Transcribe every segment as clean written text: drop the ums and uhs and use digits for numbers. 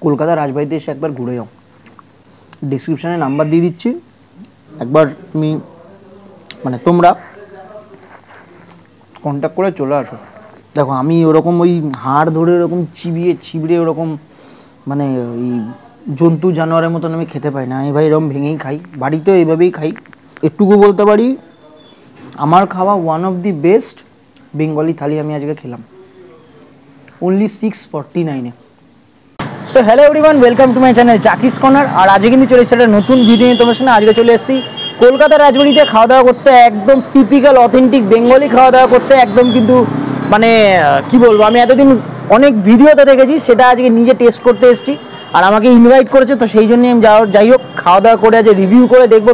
কলকাতা রাজবাড়িতে এসে একবার ঘুরে যাও। ডিসক্রিপশানে নাম্বার দিয়ে দিচ্ছি, একবার তুমি মানে তোমরা কন্ট্যাক্ট করে চলে আসো। দেখো আমি ওরকম ওই হাড় ধরে ওরকম চিবিড়ে ওরকম মানে ওই জন্তু জানোয়ারের মতন আমি খেতে পাই না। আমি ভাই এরকম ভেঙেই খাই, বাড়িতেও এইভাবেই খাই। একটুকু বলতে পারি আমার খাওয়া one of the best Bengali thali আমি আজকে খেলাম, অনলি 649-এ। So hello everyone, welcome to my channel Chakri's Corner. আর আজকে কিন্তু চলে এসেছে একটা নতুন ভিডিও নিয়ে তোমার সামনে। আজকে চলে এসেছি কলকাতার রাজবাড়িতে খাওয়া দাওয়া করতে, একদম টিপিক্যাল অথেন্টিক বেঙ্গলি খাওয়া দাওয়া করতে। একদম কিন্তু মানে কি বলবো, আমি এতদিন অনেক ভিডিওতে দেখেছি, সেটা আজকে নিজে টেস্ট করতে এসেছি। আর আমাকে ইনভাইট করেছে, তো সেই জন্যই আমি যাই হোক খাওয়া দাওয়া করে আজ রিভিউ করে দেখবো,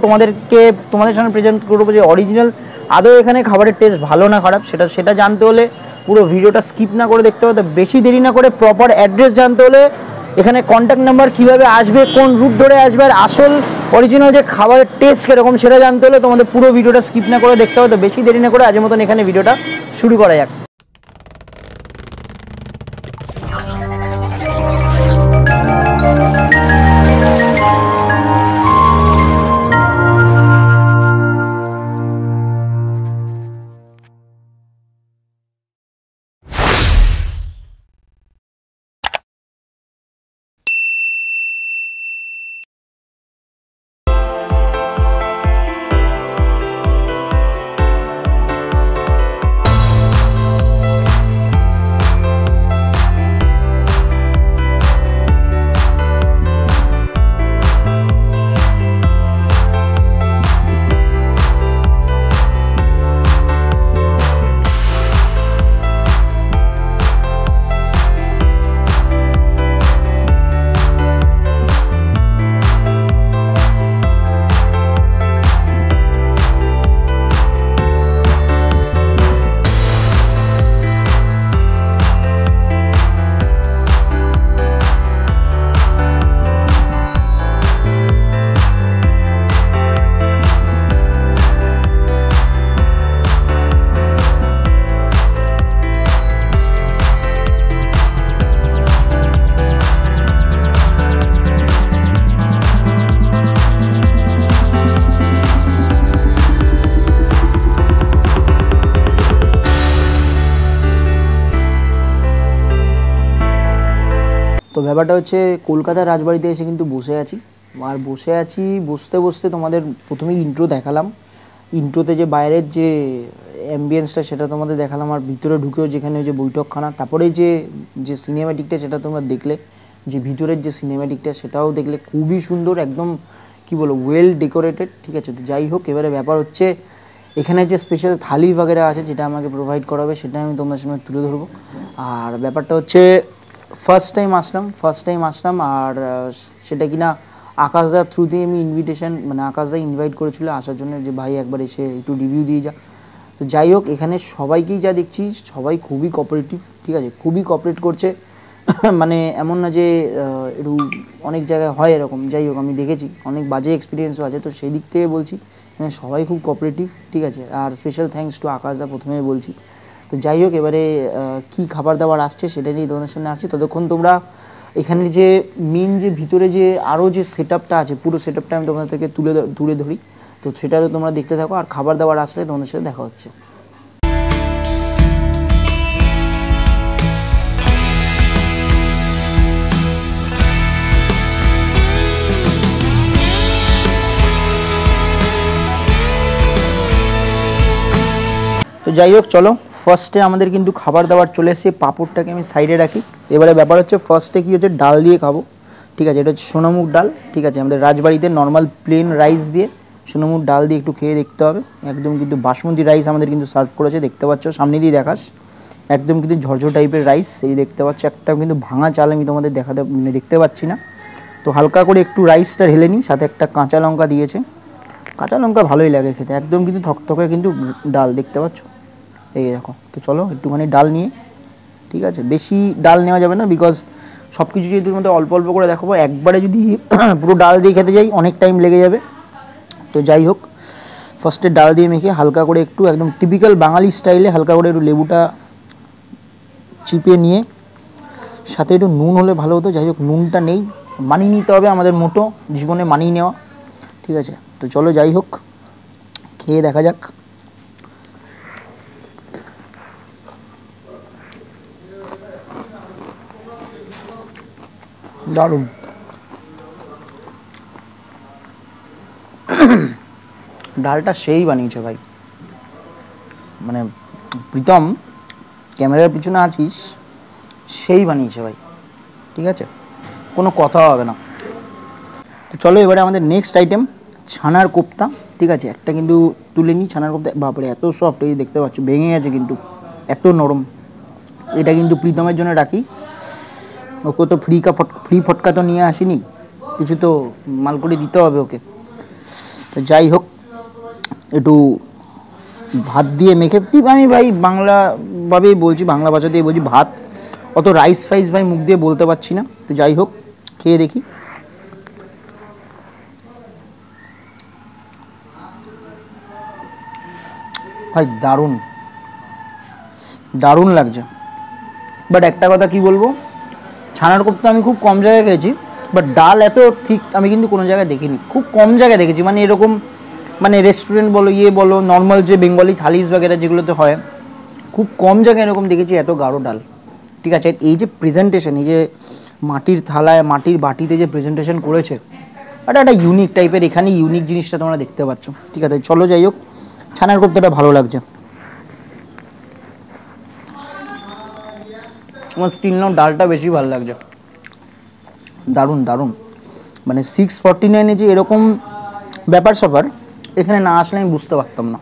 তোমাদের সামনে প্রেজেন্ট করবো যে অরিজিনাল আদৌ এখানে খাবারের টেস্ট ভালো না খারাপ সেটা জানতে হলে পুরো ভিডিওটা স্কিপ না করে দেখতে হবে। বেশি দেরি না করে প্রপার অ্যাড্রেস জানতে হলে, এখানে কন্ট্যাক্ট নাম্বার কীভাবে আসবে, কোন রুট ধরে আসবে, আর আসল অরিজিনাল যে খাবারের টেস্ট কীরকম সেটা জানতে হলে তোমাদের পুরো ভিডিওটা স্কিপ না করে দেখতে হবে। তো বেশি দেরি না করে আজের মতন এখানে ভিডিওটা শুরু করা যাক। তো ব্যাপারটা হচ্ছে কলকাতার রাজবাড়িতে এসে কিন্তু বসে আছি, আর বসতে বসতে তোমাদের প্রথমেই ইন্ট্রো দেখালাম। ইন্ট্রোতে যে বাইরের যে অ্যাম্বিয়েন্সটা সেটা তোমাদের দেখালাম, আর ভিতরে ঢুকেও যেখানে যে বৈঠকখানা, তারপরে যে সিনেম্যাটিকটা সেটা তোমরা দেখলে, যে ভিতরের যে সিনেম্যাটিকটা সেটাও দেখলে, খুবই সুন্দর, একদম কি বলবো ওয়েল ডেকোরেটেড। ঠিক আছে, তো যাই হোক এবারে ব্যাপার হচ্ছে এখানে যে স্পেশাল থালি বাগেরা আছে যেটা আমাকে প্রোভাইড করা হবে সেটা আমি তোমাদের সামনে তুলে ধরবো। আর ব্যাপারটা হচ্ছে ফার্স্ট টাইম আসলাম, আর সেটা কিনা আকাশদার থ্রুতেই আমি ইনভিটেশন, মানে আকাশদা ইনভাইট করেছিল আসার জন্য, যে ভাই একবার এসে একটু রিভিউ দিয়ে যা। তো যাই হোক এখানে সবাইকেই যা দেখছি সবাই খুবই কোঅপারেটিভ, ঠিক আছে, খুবই কোঅপারেট করছে। মানে এমন না যে একটু অনেক জায়গায় হয় এরকম, যাই হোক আমি দেখেছি অনেক বাজে এক্সপিরিয়েন্সও আছে, তো সেই দিক থেকে বলছি এখানে সবাই খুব কোঅপারেটিভ, ঠিক আছে। আর স্পেশাল থ্যাঙ্কস টু আকাশদা প্রথমেই বলছি। তো যাই হোক এবারে কী খাবার দাবার আসছে সেটা নিয়ে তোমাদের সামনে আসছি। ততক্ষণ তোমরা এখানের যে মেন যে ভিতরে যে আরও যে সেট আপটা আছে, পুরো সেট আপটা আমি তোমাদেরকে তুলে ধরি, তো সেটাও তোমরা দেখতে থাকো। আর খাবার দাবার আসলে তোমাদের সাথে দেখা হচ্ছে। তো যাই হোক চলো, ফার্স্টে আমাদের কিন্তু খাবার দাবার চলে এসেছে। পাঁপড়টাকে আমি সাইডে রাখি। এবারে ব্যাপার হচ্ছে ফার্স্টে কী হচ্ছে, ডাল দিয়ে খাবো, ঠিক আছে। এটা হচ্ছে সোনামুগ ডাল, ঠিক আছে, আমাদের রাজবাড়িতে নর্মাল প্লেন রাইস দিয়ে সোনামুগ ডাল দিয়ে একটু খেয়ে দেখতে হবে। একদম কিন্তু বাসমতি রাইস আমাদের কিন্তু সার্ভ করেছে, দেখতে পাচ্ছ সামনে দিয়ে দেখাস, একদম কিন্তু ঝরঝর টাইপের রাইস, এই দেখতে পাচ্ছ। একটা কিন্তু ভাঙা চাল আমি তোমাদের দেখতে পাচ্ছি না। তো হালকা করে একটু রাইসটা ঢেলে নিই, সাথে একটা কাঁচা লঙ্কা দিয়েছে, কাঁচা লঙ্কা ভালোই লাগে খেতে, একদম কিন্তু থকথকে কিন্তু ডাল দেখতে পাচ্ছ, এই দেখো। তো চলো একটুখানি ডাল নিয়ে, ঠিক আছে, বেশি ডাল নেওয়া যাবে না, বিকজ সব কিছু যদি তোমাদের অল্প অল্প করে দেখাবো, একবারে যদি পুরো ডাল দিয়ে খেতে যাই অনেক টাইম লেগে যাবে। তো যাই হোক ফার্স্টে ডাল দিয়ে মেখে হালকা করে একটু একদম টিপিক্যাল বাঙালি স্টাইলে হালকা করে একটু লেবুটা চিপিয়ে নিয়ে সাথে একটু নুন হলে ভালো হতো, যাই হোক নুনটা নেই, মানিয়ে নিতে হবে আমাদের মোটো জীবনে, মানিয়ে নেওয়া। ঠিক আছে, তো চলো যাই হোক খেয়ে দেখা যাক। দারুণ, ডালটা সেই বানিয়েছে ভাই, মানে প্রীতম ক্যামেরার পিছনে আছিস, সেই বানিয়েছে ভাই। ঠিক আছে, কোনো কথা হবে না। তো চলো এবারে আমাদের নেক্সট আইটেম ছানার কোপ্তা। ঠিক আছে, একটা কিন্তু তুলে নিই ছানার কোপ্তা। বাপরে এত সফট, এই দেখতে পাচ্ছ ভেঙে গেছে কিন্তু, এত নরম। এটা কিন্তু প্রীতমের জন্য রাখি, ওকে তো ফ্রি ফটকা তো নিয়ে আসিনি, কিছু তো মাল করে দিতে হবে ওকে। তো যাই হোক একটু ভাত দিয়ে মেখে, আমি ভাই বাংলাভাবেই বলছি, বাংলা ভাষাতেই বলছি ভাত, অত রাইস ফাইস ভাই মুখ দিয়ে বলতে পারছি না। তো যাই হোক খেয়ে দেখি। ভাই দারুণ দারুণ লাগছে। বাট একটা কথা কি বলবো, ছানার কোপ্তা আমি খুব কম জায়গায় খেয়েছি, বাট ডাল এত ঠিক আমি কিন্তু কোনো জায়গায় দেখিনি, খুব কম জায়গায় দেখেছি। মানে এরকম মানে রেস্টুরেন্ট বলো ইয়ে বলো নর্মাল যে বেঙ্গলি থালিস বাগেরা যেগুলোতে হয়, খুব কম জায়গায় এরকম দেখেছি এত গাঢ় ডাল। ঠিক আছে, এই যে প্রেজেন্টেশন, এই যে মাটির থালায় মাটির বাটিতে যে প্রেজেন্টেশন করেছে, এটা একটা ইউনিক টাইপের, এখানে ইউনিক জিনিসটা তোমরা দেখতে পাচ্ছ। ঠিক আছে চলো যাই হোক, ছানার কোপ্তাটা ভালো লাগছে আমার, স্টিল নাও ডালটা বেশি ভালো লাগছে। দারুণ দারুণ, মানে 649 যে এরকম ব্যাপার স্যাপার, এখানে না আসলে আমি বুঝতে পারতাম না।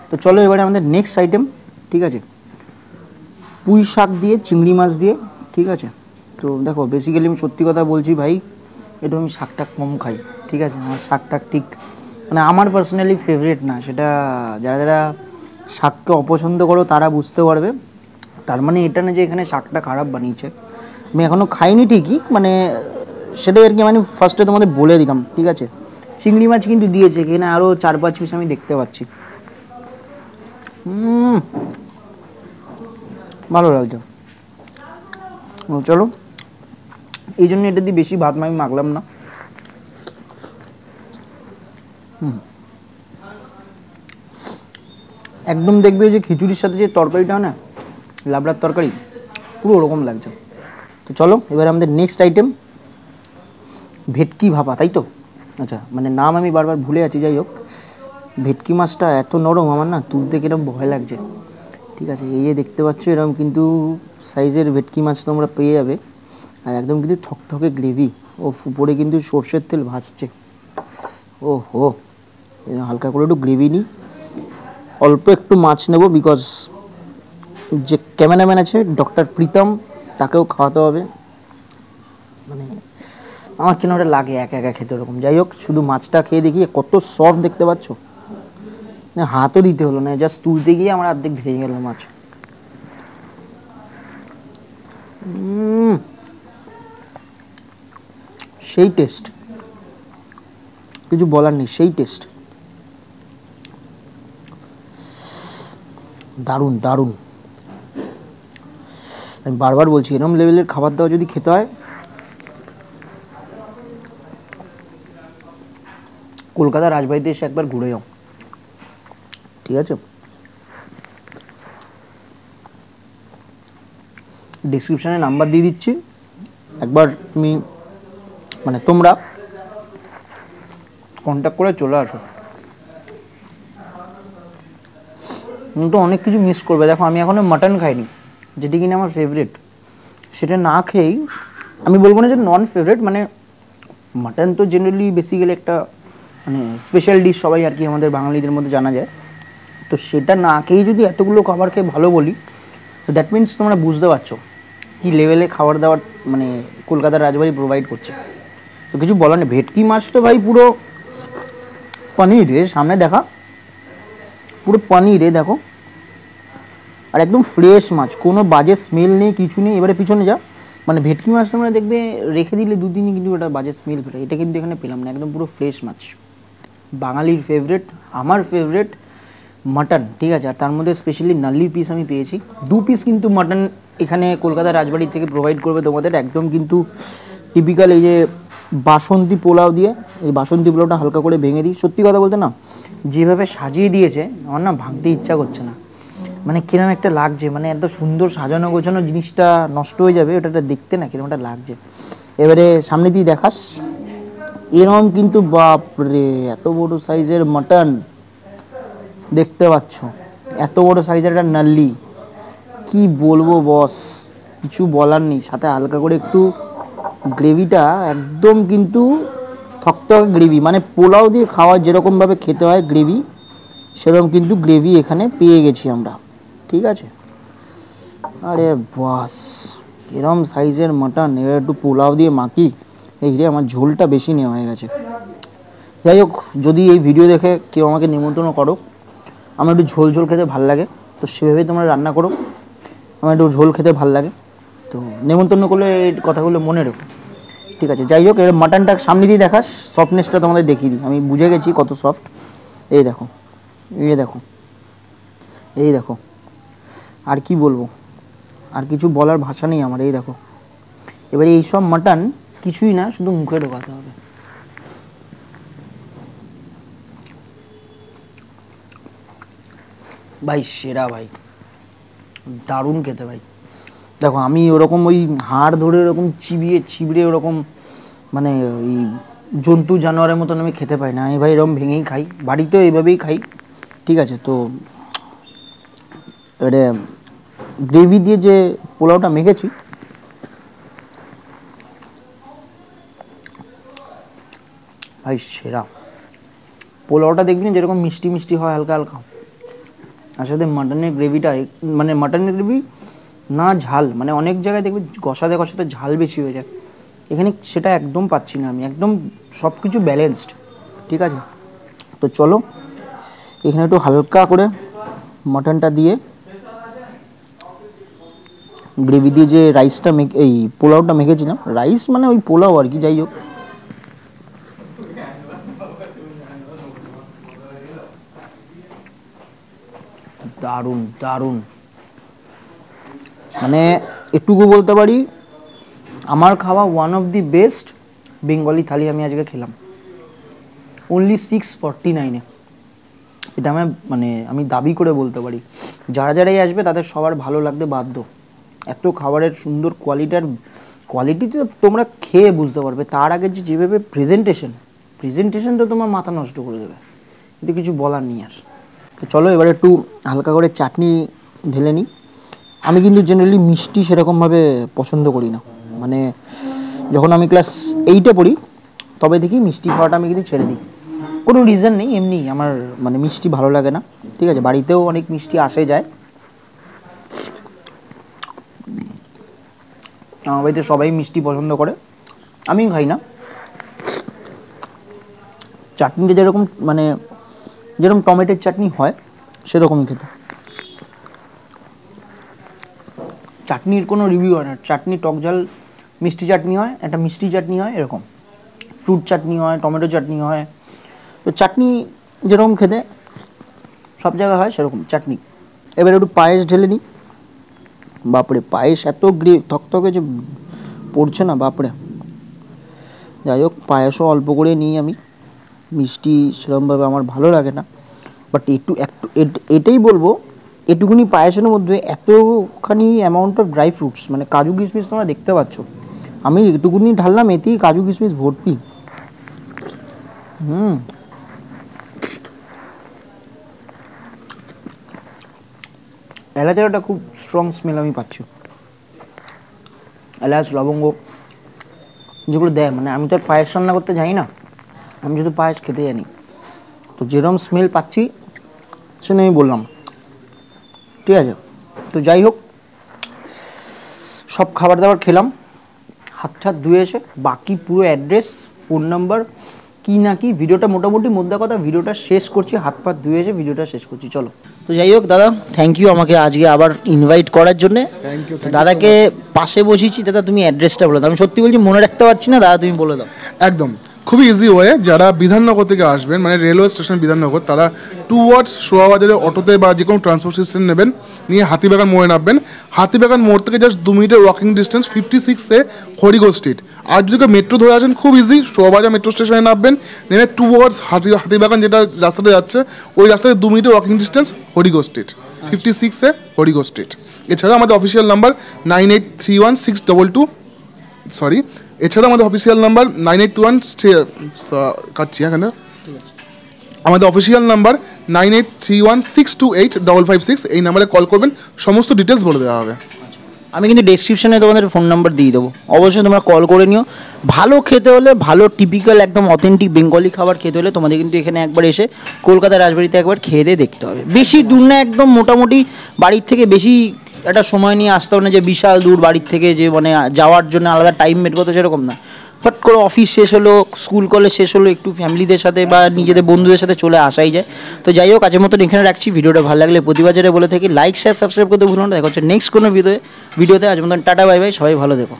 তো চলো এবারে আমাদের নেক্সট আইটেম। ঠিক আছে, পুঁই শাক দিয়ে চিংড়ি মাছ দিয়ে। ঠিক আছে, তো দেখো বেসিক্যালি আমি সত্যি কথা বলছি ভাই, একটু আমি শাকটা কম খাই। ঠিক আছে, আমার শাকটা ঠিক মানে আমার পার্সোনালি ফেভারিট না, সেটা যারা যারা শাককে অপছন্দ করো তারা বুঝতে পারবে। তার মানে এটা না যে এখানে শাকটা খারাপ বানিয়েছে, আমি এখনও খাইনি ঠিকই, মানে সেটাই আর কি, মানে ফার্স্টে তোমাদের বলে দিলাম। ঠিক আছে, চিংড়ি মাছ কিন্তু দিয়েছে এখানে আরও 4-5 পিস আমি দেখতে পাচ্ছি। ভালো লাগছে। চলো, এই জন্য এটা দিয়ে বেশি ভাত আমি মাখলাম না। একদম দেখবে যে খিচুড়ির সাথে যে তরকারিটা না, লাবড়ার তরকারি, পুরো ওরকম লাগছে। তো চলো এবার আমাদের নেক্সট আইটেম ভেটকি ভাপা, তাই তো? আচ্ছা, মানে নাম আমি বারবার ভুলে আছি। যাই হোক, ভেটকি মাছটা এত নরম, আমার না তুলতে কিরম ভয় লাগছে। ঠিক আছে, এই যে দেখতে পাচ্ছ এরকম কিন্তু সাইজের ভেটকি মাছ তোমরা পেয়ে যাবে, আর একদম কিন্তু থকথকে গ্রেভি, ও উপরে কিন্তু সর্ষের তেল ভাসছে। ও হো, হালকা করে একটু গ্রেভি নিই, অল্প একটু মাছ নেব, বিকজ যে ক্যামেরাম্যান আছে ডক্টর প্রীতম, তাকেও খাওয়াতে হবে। মানে আমার কেন ওটা লাগে একা একা খেতে ওরকম। যাই হোক, শুধু মাছটা খেয়ে দেখি কত সফট দেখতে পাচ্ছ, না হাতও দিতে হলো না, জাস্ট তুলতে গিয়ে আমার অর্ধেক ভেঙে গেল মাছ। সেই টেস্ট, কিছু বলার নেই, সেই টেস্ট, দারুণ দারুণ। আমি বারবার বলছি এরকম লেভেলের খাবার দাবার যদি খেতে হয়, কলকাতা রাজবাড়িতে এসে একবার ঘুরে যাও। ঠিক আছে, ডিসক্রিপশানে নাম্বার দিয়ে দিচ্ছি, একবার তুমি মানে তোমরা কন্ট্যাক্ট করে চলে আসো। তো অনেক কিছু মিস করবে। দেখো আমি এখনও মাটন খাইনি, যেটি কিনা আমার ফেভারিট, সেটা না খেয়েই আমি বলবো না যে নন ফেভারিট, মানে মাটন তো জেনারেলি বেসিক্যালি একটা মানে স্পেশাল ডিশ সবাই আর কি আমাদের বাঙালিদের মধ্যে জানা যায়। তো সেটা না খেয়েই যদি এতগুলো খাবার খেয়ে ভালো বলি, তো দ্যাট মিনস তোমরা বুঝতে পারছো কী লেভেলে খাবার দাবার মানে কলকাতার রাজবাড়ি প্রোভাইড করছে। তো কিছু বলার নেই, ভেটকি মাছ তো ভাই পুরো পনির রে, সামনে দেখা পুরো পনির রে, দেখো, আর একদম ফ্রেশ মাছ, কোনো বাজে স্মেল নেই, কিছু নেই। এবারে পিছনে যা, মানে ভেটকি মাছ তোমরা দেখবে রেখে দিলে দুদিনই কিন্তু ওটা বাজে স্মেল ফেলে, এটা কিন্তু এখানে পেলাম না, একদম পুরো ফ্রেশ মাছ। বাঙালির ফেভারেট, আমার ফেভারেট মাটন। ঠিক আছে, আর তার মধ্যে স্পেশালি নাল্লি পিস আমি পেয়েছি 2 পিস, কিন্তু মাটন এখানে কলকাতা রাজবাড়ি থেকে প্রোভাইড করবে তোমাদের একদম কিন্তু টিপিক্যাল এই যে বাসন্তী পোলাও দিয়ে, এই বাসন্তী পোলাওটা হালকা করে ভেঙে দিই। সত্যি কথা বলতে না, যেভাবে সাজিয়ে দিয়েছে আমার না ভাঙতে ইচ্ছা করছে না, মানে কিরম একটা লাগছে, মানে এত সুন্দর সাজানো গোছানো জিনিসটা নষ্ট হয়ে যাবে ওটা দেখতে, না কিরম একটা লাগছে। এবারে সামনে দিয়ে দেখাস, এরকম কিন্তু বাপরে এত বড় সাইজের মাটন দেখতে পাচ্ছ, এত বড় সাইজের একটা নাল্লি, কি বলবো বস, কিছু বলার নেই। সাথে হালকা করে একটু গ্রেভিটা একদম কিন্তু থকথকে গ্রেভি, মানে পোলাও দিয়ে খাওয়া যেরকমভাবে খেতে হয় গ্রেভি, সেরকম কিন্তু গ্রেভি এখানে পেয়ে গেছি আমরা, ঠিক আছে। আরে বাস, এরম সাইজের মাটন, এবার একটু পোলাও দিয়ে মাখি, এই রে আমার ঝোলটা বেশি নেওয়া হয়ে গেছে। যাই হোক, যদি এই ভিডিও দেখে কেউ আমাকে নিমন্ত্রণ করো, আমার একটু ঝোল ঝোল খেতে ভালো লাগে, তো সেভাবেই তোমরা রান্না করো, আমার একটু ঝোল খেতে ভালো লাগে, তো নেমন্তন্ন করলে এই কথাগুলো মনে রেখো, ঠিক আছে। যাই হোক, এর মাটনটা সামনে দিয়ে দেখাস, সফটনেসটা তোমাদের দেখিয়ে দিই, আমি বুঝে গেছি কত সফট। এই দেখো, এই দেখো, এই দেখো, আর কি বলবো, আর কিছু বলার ভাষা নেই আমার। এই দেখো, এবারে এইসব মাটন কিছুই না, শুধু মুখে ঢোকাতে হবে। ভাই সেরা ভাই, দারুণ খেতে ভাই। দেখো আমি ওরকম ওই হাড় ধরে ওরকম চিবিয়ে চিবড়ে ওরকম মানে ওই জন্তু জানোয়ারের মতন আমি খেতে পাই না, আমি ভাই এরকম ভেঙেই খাই, বাড়িতেও এইভাবেই খাই, ঠিক আছে। তো এবারে গ্রেভি দিয়ে যে পোলাওটা মেখেছি, ভাই সেরা। পোলাওটা দেখবি না যেরকম মিষ্টি মিষ্টি হয় হালকা হালকা, আর সাথে মাটনের গ্রেভিটা, মানে মাটনের গ্রেভি না ঝাল, মানে অনেক জায়গায় দেখবি কষাতে কষাতে ঝাল বেশি হয়ে যায়, এখানে সেটা একদম পাচ্ছি না আমি, একদম সব কিছু ব্যালেন্সড, ঠিক আছে। তো চলো এখানে একটু হালকা করে মাটনটা দিয়ে গ্রেভি দিয়ে যে রাইসটা এই পোলাওটা মেখেছিলাম, রাইস মানে ওই পোলাও আর কি, যাই হোক, দারুণ দারুণ, মানে এটুকু বলতে পারি আমার খাওয়া one of the best Bengali thali আমি আজকে খেলাম, অনলি 649-এ। এটা আমি দাবি করে বলতে পারি, যারা যারাই আসবে তাদের সবার ভালো লাগতে বাধ্য, এত খাবারের সুন্দর কোয়ালিটি তো তোমরা খেয়ে বুঝতে পারবে। তার আগে যেভাবে প্রেজেন্টেশন তো তোমার মাথা নষ্ট করে দেবে, কিন্তু কিছু বলার নেই আর। তো চলো এবার একটু হালকা করে চাটনি ঢেলে নিই। আমি কিন্তু জেনারেলি মিষ্টি সেরকমভাবে পছন্দ করি না, মানে যখন আমি ক্লাস 8-এ পড়ি তবে দেখি মিষ্টি খাওয়াটা আমি কিন্তু ছেড়ে দিই, কোনো রিজন নেই, এমনি আমার মানে মিষ্টি ভালো লাগে না, ঠিক আছে। বাড়িতেও অনেক মিষ্টি আসে যায়, আমার বাড়িতে সবাই মিষ্টি পছন্দ করে, আমি খাই না। চাটনিটা যেরকম মানে যেরকম টমেটোর চাটনি হয় সেরকমই খেতে, চাটনির কোনো রিভিউ হয় না, চাটনি টক ঝাল মিষ্টি চাটনি হয়, একটা মিষ্টি চাটনি হয়, এরকম ফ্রুট চাটনি হয়, টমেটো চাটনি হয়, তো চাটনি যেরকম খেতে সব জায়গায় হয় সেরকম চাটনি। এবার একটু পায়েস ঢেলে নিই, বাপরে পায়েস এত থকথকে যে পড়ছে না বাপরে। যাই হোক, পায়েসও অল্প করে নিই আমি, মিষ্টি সেরকমভাবে আমার ভালো লাগে না, বাট একটু এটাই বলবো, এটুকুনি পায়েসের মধ্যে এতখানি অ্যামাউন্ট অফ ড্রাই ফ্রুটস, মানে কাজু কিশমিশ তোমরা দেখতে পাচ্ছ, আমি এটুকুনি ঢাললাম, এতেই কাজু কিশমিশ ভর্তি। এলাচের একটা খুব স্ট্রং স্মেল আমি পাচ্ছি, এলাচ লবঙ্গ যেগুলো দেয়, মানে আমি তো আর পায়েস রান্না করতে জানি না, আমি শুধু পায়েস খেতে জানি, তো যেরকম স্মেল পাচ্ছি সেটা আমি বললাম, ঠিক আছে। তো যাই হোক, সব খাবার দাবার খেলাম, হাত ঠাত ধুয়ে এসে বাকি পুরো অ্যাড্রেস ফোন নাম্বার কি না কি, ভিডিওটা মোটামুটি মোদ্দা কথা ভিডিওটা শেষ করছি, হাত পাত ধুয়ে এসে ভিডিওটা শেষ করছি, চলো। তো যাই হোক দাদা, থ্যাংক ইউ আমাকে আজকে আবার ইনভাইট করার জন্যে, দাদাকে পাশে বসিয়েছি, দাদা তুমি অ্যাড্রেসটা বলে দাও, আমি সত্যি বলছি মনে রাখতে পারছি না, দাদা তুমি বলে দাও। একদম, খুবই ইজি ওয়ে, যারা বিধাননগর থেকে আসবেন মানে রেলওয়ে স্টেশন বিধাননগর, তারা টুয়ার্ডস শোয়াবাজারের অটোতে বা যে কোনো ট্রান্সপোর্ট সিস্টেম নেবেন, নিয়ে হাতিবাগান মোড়ে নামবেন। হাতিবাগান মোড় থেকে জাস্ট 2 মিনিটের ওয়াকিং ডিস্টেন্স 56 হরিগো স্ট্রিট। আর যদি মেট্রো ধরে আসেন খুব ইজি, শোয়াবাজার মেট্রো স্টেশনে নামবেন, নেমে টুয়ার্ডস হাতিবাগান যেটা রাস্তাতে যাচ্ছে ওই রাস্তায় 2 মিনিটের ওয়াকিং ডিস্টেন্স হরিগো স্ট্রিট, 56 হরিগো স্ট্রিট। এছাড়া আমাদের অফিসিয়াল নাম্বার 98316222 সরি, এছাড়া আমাদের অফিসিয়াল নাম্বার 9821 কাটছি এখানে, আমাদের অফিসিয়াল নাম্বার 9831628556, এই নাম্বারে কল করবেন, সমস্ত ডিটেলস বলে দেওয়া হবে। আমি কিন্তু ডেসক্রিপশনে তোমাদের ফোন নাম্বার দিয়ে দেবো, অবশ্যই তোমরা কল করে নিও। ভালো খেতে হলে, ভালো টিপিক্যাল একদম অথেন্টিক বেঙ্গলি খাবার খেতে হলে তোমাদের কিন্তু এখানে একবার এসে কলকাতা রাজবাড়িতে একবার খেয়ে দিয়ে দেখতে হবে। বেশি দূর না, একদম মোটামুটি বাড়ির থেকে বেশি একটা সময় নিয়ে আসতে হবে না যে বিশাল দূর বাড়ির থেকে, যে মানে যাওয়ার জন্য আলাদা টাইম বের করতে, সেরকম না। ফট করে অফিস শেষ হলো, স্কুল কলেজ শেষ হলো, একটু ফ্যামিলিদের সাথে বা নিজেদের বন্ধুদের সাথে চলে আসাই যায়। তো যাই হোক, আজকের মতন এখানে রাখছি। ভিডিওটা ভালো লাগলে প্রতিবাজারে বলে থাকি লাইক শেয়ার সাবস্ক্রাইব করতে ভুলো না। দেখা হচ্ছে নেক্সট কোনো ভিডিওতে। আজ মতন টাটা বাই বাই, সবাই ভালো দেখো।